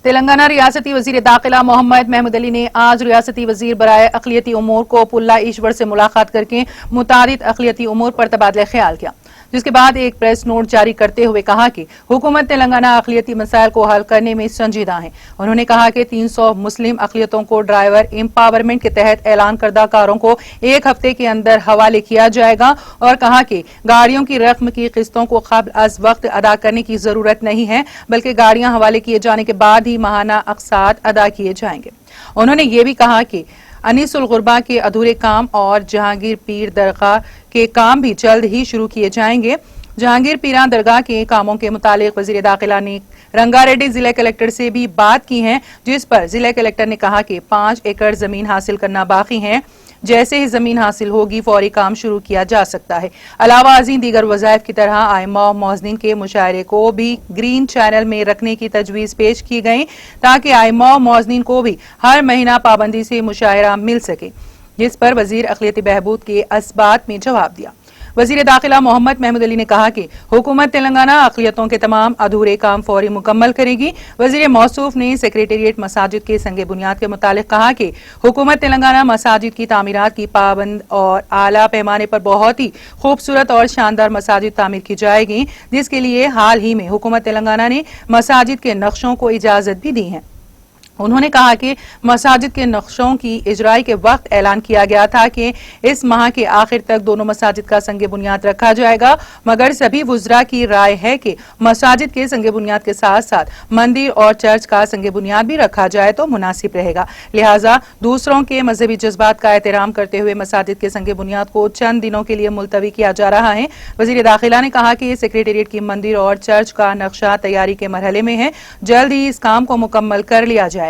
तेलंगाना रियासती वजीर दाखिला मोहम्मद महमूद अली ने आज रियासती वजीर बराए अक़लियती उमूर को पुल्ला ईश्वर से मुलाकात करके मुतादिद अक़लियती उमूर पर तबादला ख्याल किया, जिसके बाद एक प्रेस नोट जारी करते हुए कहा कि हुकूमत तेलंगाना अक़लियती मसाइल को हल करने में संजीदा है। उन्होंने कहा कि 300 मुस्लिम अक़लियतों को ड्राइवर एम्पावरमेंट के तहत ऐलान करदा कारों को एक हफ्ते के अंदर हवाले किया जाएगा और कहा कि गाड़ियों की रकम की किस्तों को क़ब्ल अज़ वक्त अदा करने की जरूरत नहीं है, बल्कि गाड़ियां हवाले किए जाने के बाद ही माहाना अक़सात अदा किए जाएंगे। उन्होंने ये भी कहा कि अनीसुल गुरबा के अधूरे काम और जहांगीर पीर दरगाह के काम भी जल्द ही शुरू किए जाएंगे। जहांगीर पीरा दरगाह के कामों के मुतालिक वजीर दाखिला ने रंगारेड्डी जिला कलेक्टर से भी बात की है, जिस पर जिला कलेक्टर ने कहा कि 5 एकड़ जमीन हासिल करना बाकी है। जैसे ही जमीन हासिल होगी फौरी काम शुरू किया जा सकता है। अलावा अजीम दीगर वज़ाइफ की तरह आइमा मौज़नीन के मुशायरे को भी ग्रीन चैनल में रखने की तजवीज़ पेश की गई, ताकि आइमा मौज़नीन को भी हर महीना पाबंदी से मुशायरा मिल सके, जिस पर वजीर अक़लियती बहबूद के असबात में जवाब दिया। वजीर दाखिला मोहम्मद महमूद अली ने कहा कि हुकूमत तेलंगाना अक़लियतों के तमाम अधूरे काम फौरी मुकम्मल करेगी। वजीर मौसूफ ने सेक्रेटेरिएट मसाजिद के संगे बुनियाद के मुतालिक कहा कि हुकूमत तेलंगाना मसाजिद की तामीरात की पाबंद और आला पैमाने पर बहुत ही खूबसूरत और शानदार मसाजिद तामीर की जाएगी, जिसके लिए हाल ही में हुकूमत तेलंगाना ने मसाजिद के नक्शों को इजाजत भी दी है। उन्होंने कहा कि मसाजिद के नक्शों की इजराई के वक्त ऐलान किया गया था कि इस माह के आखिर तक दोनों मसाजिद का संगे बुनियाद रखा जाएगा, मगर सभी वुज़रा की राय है कि मसाजिद के संगे बुनियाद के साथ साथ मंदिर और चर्च का संगे बुनियाद भी रखा जाए तो मुनासिब रहेगा। लिहाजा दूसरों के मजहबी जज्बात का एहतराम करते हुए मसाजिद के संगे बुनियाद को चंद दिनों के लिए मुलतवी किया जा रहा है। वजीर दाखिला ने कहा कि सेक्रेटेरिएट की मंदिर और चर्च का नक्शा तैयारी के मरहले में है, जल्द ही इस काम को मुकम्मल कर लिया जाएगा।